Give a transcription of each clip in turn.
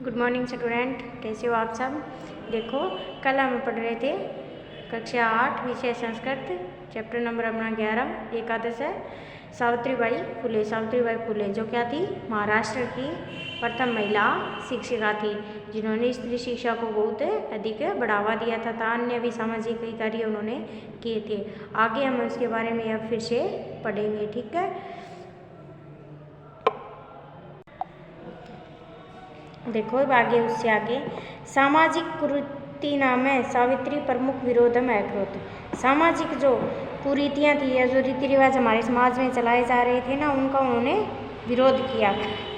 Good morning student, कैसे हो आप सब। देखो, कल हम पढ़ रहे थे कक्षा 8 विषय संस्कृत, चैप्टर नंबर अपना 11 एकादश है सावित्रीबाई फुले। सावित्रीबाई फुले जो क्या थी, महाराष्ट्र की प्रथम महिला शिक्षिका थी, जिन्होंने स्त्री शिक्षा को बहुत अधिक बढ़ावा दिया था अन्य भी सामाजिक कई कार्य उन्होंने किए थे। आगे हम उसके बारे में अब फिर से पढ़ेंगे, ठीक है। देखो अब आगे, उससे आगे सामाजिक कुरीति नाम है सावित्री प्रमुख विरोधम अकरोत। सामाजिक जो कुरीतियाँ थी या जो रीति रिवाज हमारे समाज में चलाए जा रहे थे ना, उनका उन्होंने विरोध किया।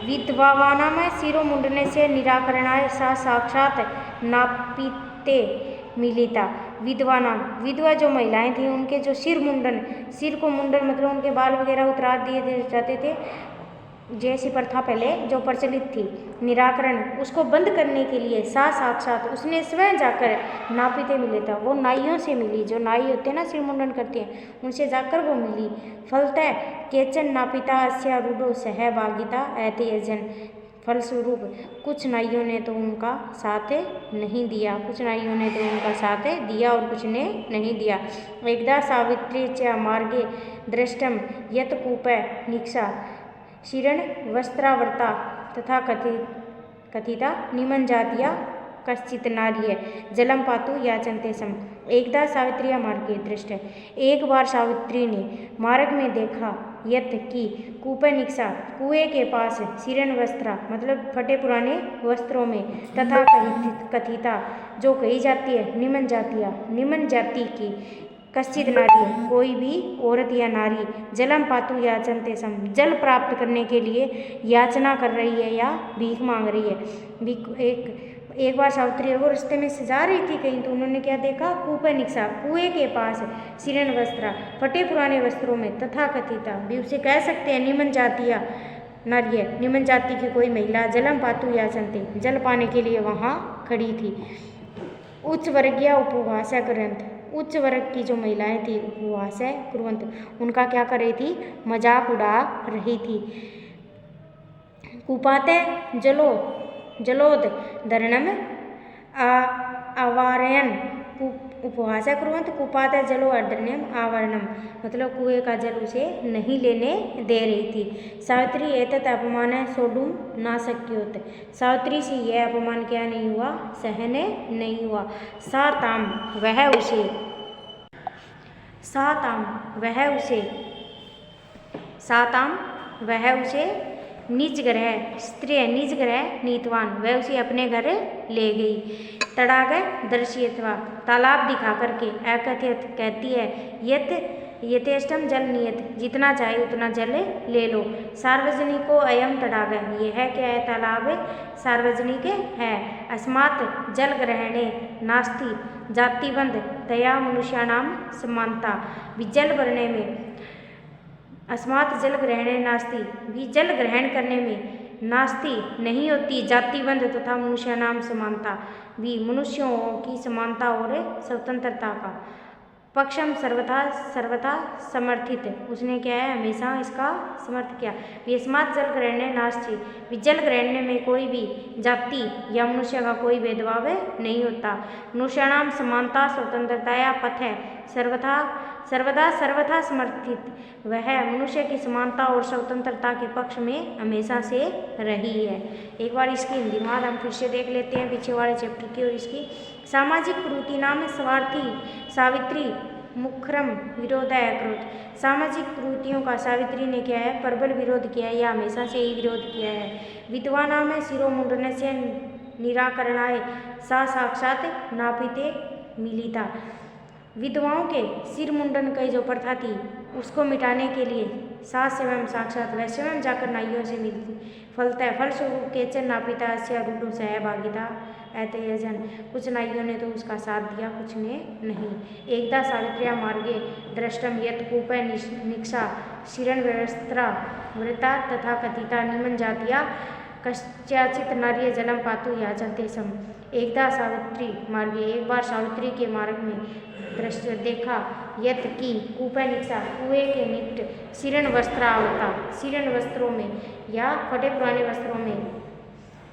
विधवाना में सिरों मुंडने से निराकरणाय सा साक्षात नापिते मिलिता। विधवाना, विधवा जो महिलाएं थी उनके जो सिर को मुंडन मतलब उनके बाल वगैरह उतरा दिए जाते थे, जैसी प्रथा पहले जो प्रचलित थी, निराकरण उसको बंद करने के लिए सा साक्षात उसने स्वयं जाकर नापिते मिले था, वो नाइयों से मिली। जो नाई होते हैं ना, सिर मुंडन करते हैं, उनसे जाकर वो मिली। फलतः केचन नापिता अस्या रूढ़ो सहभागिता ऐतेयजन। फलस्वरूप कुछ नाइयों ने तो उनका साथ नहीं दिया, कुछ नाइयों ने तो उनका साथ दिया और कुछ ने नहीं दिया। एकदा सावित्री च मार्गे दृष्टम यत कूपे निक्षा शिरण वस्त्रावर्ता तथा कथिता निमन जातिया कश्चित नार्य जलम पातु याचनते सम। एकदा सावित्रिया मार्गे दृष्ट, एक बार सावित्री ने मार्ग में देखा, यत की कूपे निक्षा कुएं के पास, शिरण वस्त्रा मतलब फटे पुराने वस्त्रों में, तथा कथिता जो कही जाती है निमन जातिया, निमन जाति की, कश्चित नारी कोई भी औरत या नारी, जलम पातु याचनते सम जल प्राप्त करने के लिए याचना कर रही है या भीख मांग रही है। एक बार सावित्री वो रास्ते में से जा रही थी कहीं, तो उन्होंने क्या देखा, कूपे निक्षा कुएं के पास, शिरण वस्त्रा फटे पुराने वस्त्रों में, तथा कथिता भी उसे कह सकते हैं निमन जातिया नारी, निमन जाति की कोई महिला, जलम पातु याचनते जल पाने के लिए वहाँ खड़ी थी। उच्च वर्गीय उपवास ग्रंथ, उच्च वर्ग की जो महिलाएं थी उपवास कुरवंत, उनका क्या कर रही थी, मजाक उड़ा रही थी। कुपाते जलोद धरणम आवारयन उपवास कुरवंत कुपाते जलो अर्धन्यम आवरणम मतलब कुएं का जल उसे नहीं लेने दे रही थी। सावित्री एतत् अपमान सोडूम ना शक्योत, सावित्री से यह अपमान क्या नहीं हुआ, सहन नहीं हुआ। साताम वह उसे निज ग्रह नीतवान, वह उसे अपने घर ले गई। तड़ाग दर्शयत्वा तालाब दिखा करके, अकथयत कहती है, यथेष्टम जल नियत जितना चाहे उतना जल ले लो। सार्वजनिको अयम तड़ाग, यह क्या है, तालाब सार्वजनिक है। अस्मात् जल ग्रहणे नास्ति जातिबंध तया मनुष्याणाम समानता, भी जल भरने में, अस्मात् जल ग्रहणे नास्ति भी जल ग्रहण करने में, नास्ति नहीं होती, जातिबंध तथा मनुष्याणाम समानता भी मनुष्यों की समानता और स्वतंत्रता का। पक्षम सर्वथा समर्थित, उसने क्या है, हमेशा इसका समर्थ किया। यस्मात् जल ग्रहणे नास्ति भी जल ग्रहण में कोई भी जाति या मनुष्य का कोई भेदभाव नहीं होता। मनुष्याणाम समानता स्वतंत्रताया पथ है सर्वथा समर्थित, वह मनुष्य की समानता और स्वतंत्रता के पक्ष में हमेशा से रही है। एक बार इसकी हिंदी में हम फिर से देख लेते हैं पीछे वाले चैप्टर की। और इसकी सामाजिक कुरीति नाम स्वार्थी सावित्री मुखरम विरोधाय अकरोत। सामाजिक कुरीतियों का सावित्री ने क्या है, प्रबल विरोध किया है या हमेशा से ही विरोध किया है। विधवा नाम है सिरों मुंडने से निराकरणाय सा साक्षात नापिते मिलिता। विधवाओं के सिर मुंडन की जो प्रथा थी उसको मिटाने के लिए सास स्वयं साक्षात वह स्वयं जाकर नाइयों से मिलती। फलस्वरूप केचन नापिता अस्या रूढ़ो सहभागिता ऐतेयजन, कुछ नाइयों ने तो उसका साथ दिया, कुछ ने नहीं। एकदा सावित्र्या मार्गे दृष्टम यत कूपे निक्षा शिरण वस्त्रा वृता तथा कथिता निमन जातिया कश्चित नार्य जलम पातु याचनते सम। एकदा सावित्री मार्गे, एक बार सावित्री के मार्ग में दृश्य देखा, यत की कूपे निक्षा कुएं के निकट, शिरण वस्त्रावता शिरण वस्त्रों में या फटे पुराने वस्त्रों में,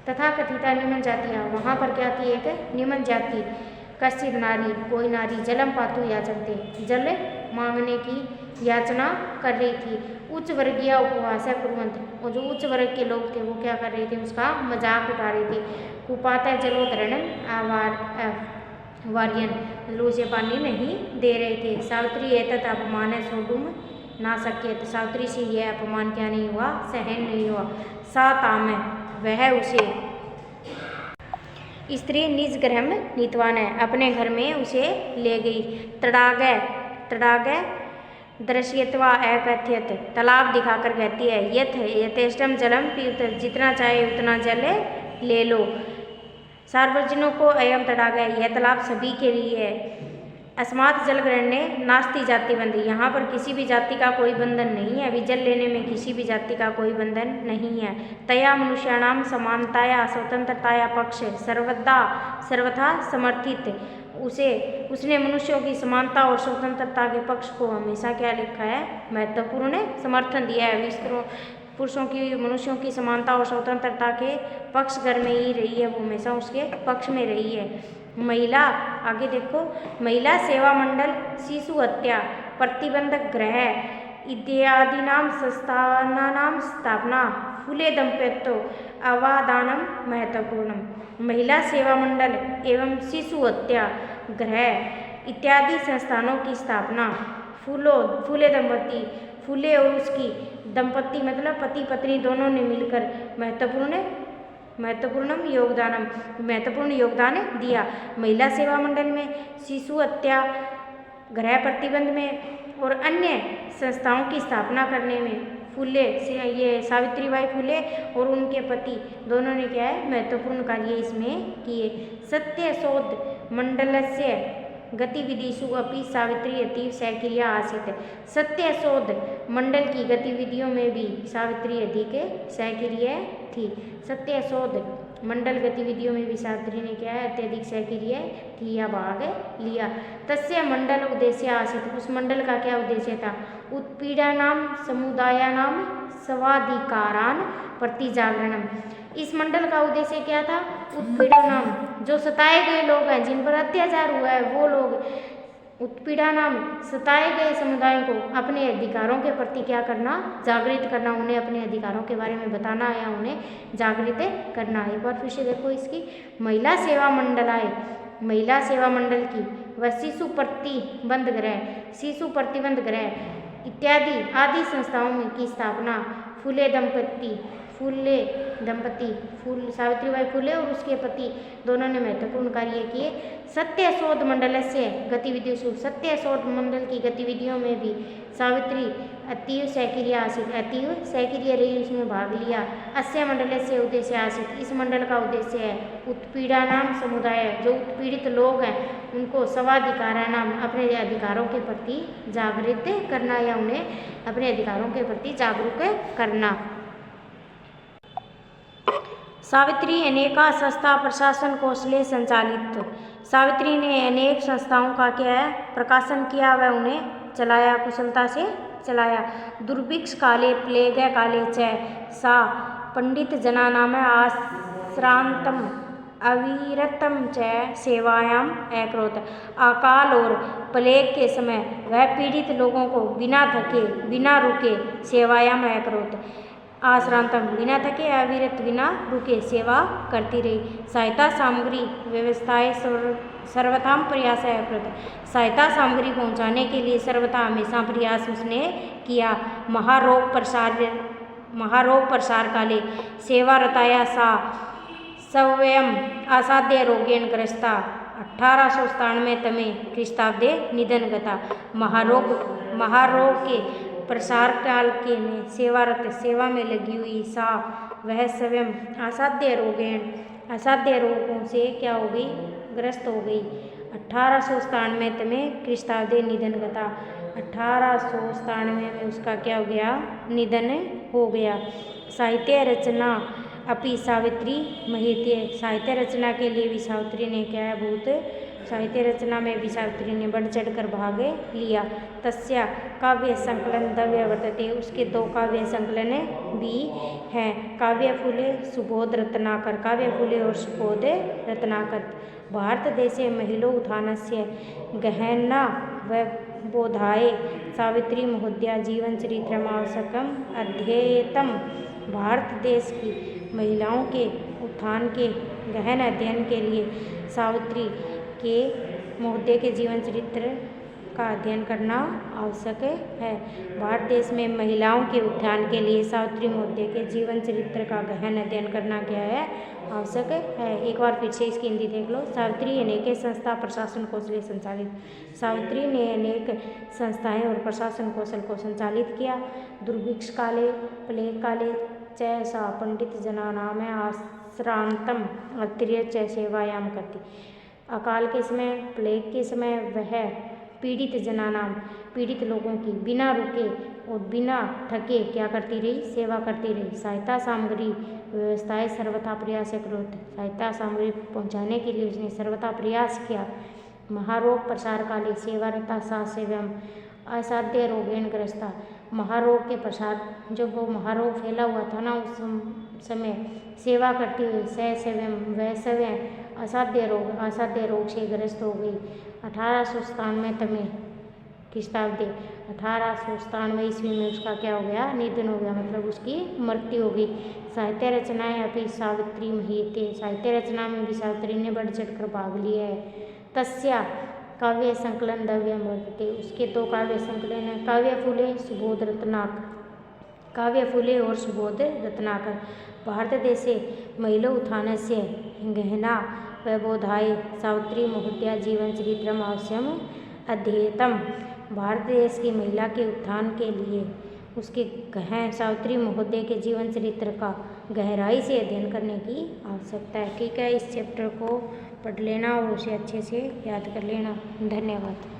तथा कथिता निम्न जातियाँ, वहाँ पर क्या थी एक निम्न जाति, कश्चित नारी, कोई नारी जलम पातु याचकते, जल मांगने की याचना कर रही थी। उच्च वर्गीय उपवास कुर्वंत, और जो उच्च वर्ग के लोग थे वो क्या कर रहे थे, उसका मजाक उठा रहे थे। कुपाता जलोधरण वार्यन, मतलब उसे पानी नहीं दे रहे थे। सावित्री एतत् अपमान सोढुम ना सके, तो सावित्री से यह अपमान क्या नहीं हुआ, सहन नहीं हुआ। सा ताम, वह उसे, स्त्री निज गृह नीतवान है, अपने घर में उसे ले गई। तड़ाग दृश्यत्वा अकथ्यत, तालाब दिखाकर कहती है, यथेष्टम जलम पीत, जितना चाहे उतना जल ले लो। सार्वजनों को अयम तड़ाग, यह तालाब सभी के लिए है। अस्मात् जल ग्रहणे नास्ति जाति बंधी, यहाँ पर किसी भी जाति का कोई बंधन नहीं है, अभी जल लेने में किसी भी जाति का कोई बंधन नहीं है। तया मनुष्याणाम समानताया स्वतंत्रताया पक्ष सर्वथा समर्थित, उसने मनुष्यों की समानता और स्वतंत्रता के पक्ष को हमेशा क्या लिखा है, महत्वपूर्ण समर्थन दिया है। पुरुषों की मनुष्यों की समानता और स्वतंत्रता के पक्षगर में ही रही है, वो हमेशा उसके पक्ष में रही है। महिला, आगे देखो, महिला सेवा मंडल, शिशु हत्या प्रतिबंधक गृह इत्यादिनां संस्थानानां स्थापना, फूले दंपत्यो अवादानम महत्वपूर्णम। महिला सेवा मंडल एवं शिशु हत्या गृह इत्यादि संस्थानों की स्थापना, फूले दंपति, फूले और उसकी दंपति मतलब पति पत्नी दोनों ने मिलकर महत्वपूर्ण योगदान दिया। महिला सेवा मंडल में, शिशु हत्या गृह प्रतिबंध में और अन्य संस्थाओं की स्थापना करने में फुले, ये सावित्रीबाई फुले और उनके पति दोनों ने क्या है, महत्वपूर्ण कार्य इसमें किए। सत्य शोध मंडलस्य गतिविधिषु अपि सावित्री अतीव सक्रिया आसीत्, सत्य शोध मंडल की गतिविधियों में भी सावित्री अधिक सक्रिय थी। सत्य शोध मंडल गतिविधियों में भी सावित्री ने क्या है, अत्यधिक सक्रिय थी या भाग लिया। तस्य मंडल उद्देश्य आसीत्, उस मंडल का क्या उद्देश्य था, उत्पीड़नाम समुदायानाम स्वाधिकारान प्रति जागरणम। इस मंडल का उद्देश्य क्या था, उत्पीड़नाम, जो सताए गए लोग हैं, जिन पर अत्याचार हुआ है वो लोग, उत्पीड़नाम सताए गए समुदाय को अपने अधिकारों के प्रति क्या करना, जागृत करना, उन्हें अपने अधिकारों के बारे में बताना या उन्हें जागृत करना। एक बार फिर से देखो इसकी, महिला सेवा मंडल आए, महिला सेवा मंडल की, व शिशु प्रतिबंध गृह इत्यादि आदि संस्थाओं की स्थापना, फूले दंपति सावित्रीबाई फुले और उसके पति दोनों ने महत्वपूर्ण कार्य किए। सत्य शोध मंडल से गतिविधियों, सत्य शोध मंडल की गतिविधियों में भी सावित्री अतीव सक्रिय रही, उसमें भाग लिया। अस्य मंडल से उद्देश्य आसित, इस मंडल का उद्देश्य है उत्पीड़नाम समुदाय, जो उत्पीड़ित लोग हैं उनको स्वाधिकारानाम अपने अधिकारों के प्रति जागृत करना या उन्हें अपने अधिकारों के प्रति जागरूक करना। सावित्री अनेका संस्था प्रशासन कौशले संचालित, सावित्री ने अनेक संस्थाओं का क्या है, प्रकाशन किया, वह उन्हें चलाया, कुशलता से चलाया। दुर्भिक्ष काले प्लेग काले च सा पंडित जनानाम आश्रांतम अविरतम च सेवायाम अकरोत्, अकाल और प्लेग के समय वह पीड़ित लोगों को बिना थके बिना रुके सेवायाम अकरोत्, आश्रांतम बिना थके अविरत बिना रुके सेवा करती रही। सहायता सामग्री व्यवस्थाएं सर्वथा प्रयास कृत, सहायता सामग्री पहुंचाने के लिए सर्वथा हमेशा प्रयास उसने किया। महारोग प्रसार काले सेवारताया सा स्वयं असाध्य रोगेण ग्रस्ता 1897 तमे ख्रीष्टाब्दे निधन गता। महारोग के प्रसार काल के में सेवा में लगी हुई सा वह स्वयं असाध्य रोगों से क्या हो गई, ग्रस्त हो गई। 1897 तमें ख्रीष्टाब्दे निधन गता, 1897 में उसका क्या हो गया, निधन हो गया। साहित्य रचना अपि सावित्री महित्य, साहित्य रचना के लिए भी सावित्री ने क्या है, बहुत साहित्य रचना में भी सावित्री ने बढ़ चढ़कर भाग लिया। तस्या काव्य संकलन द्रव्य वर्तते, उसके 2 काव्य संकलन भी हैं, काव्य फूले सुबोध रत्नाकर, काव्य फूले और सुबोध रत्नाकर। भारत देशे महिलो उत्थानस्य गहना व बोधाय सावित्री महोदया जीवन चरित्रम आवश्यकम अध्येतम। भारत देश की महिलाओं के उत्थान के गहन अध्ययन के लिए सावित्री के महोदय के जीवन चरित्र का अध्ययन करना आवश्यक है। भारत देश में महिलाओं के उत्थान के लिए सावित्री महोदय के जीवन चरित्र का गहन अध्ययन करना क्या है, आवश्यक है। एक बार फिर से इसकी हिंदी देख लो। सावित्री अनेक संस्था प्रशासन कौशल संचालित, सावित्री ने अनेक संस्थाएं और प्रशासन कौशल को संचालित किया। दुर्भिक्ष काले प्लेग काले च सा पंडित जनानाम आश्रांतम अत्रिय च सेवायाम करती। अकाल के समय, प्लेग के समय वह पीड़ित जनानाम पीड़ित लोगों की बिना रुके और बिना थके क्या करती रही, सेवा करती रही। सहायता सामग्री व्यवस्थाएं सर्वथा प्रयास करोत, सहायता सामग्री पहुंचाने के लिए उसने सर्वथा प्रयास किया। महारोग प्रसार काले सेवारता सा सेव्यम असाध्य रोगेण ग्रस्ता। महारोग के प्रसार, जब वो महारोग फैला हुआ था ना, उस समय सेवा करती हुई ससेव्यम वैसव्य असाध्य रोग से ग्रस्त हो गई। 1897 में खिस्ताब्दी 1897 ईस्वी में उसका क्या हो गया, निधन हो गया, मतलब उसकी मृत्यु हो गई। साहित्य रचनाएं अभी सावित्री महिते, साहित्य रचना में भी सावित्री ने बढ़ चढ़कर भाग लिया है। तस्या काव्य संकलन द्रव्य वर्तते, उसके 2 काव्य संकलन है, काव्य फूले सुबोध रत्नाकर, काव्य फूले और सुबोध रत्नाकर। भारत देशे महिला उत्थानस्य गहना वैबोधाय सावित्री महोदया जीवन चरित्रम अवश्यम अध्येतम। भारत देश की महिला के उत्थान के लिए उसके गहन सावित्री महोदय के जीवन चरित्र का गहराई से अध्ययन करने की आवश्यकता है। ठीक है, इस चैप्टर को पढ़ लेना और उसे अच्छे से याद कर लेना। धन्यवाद।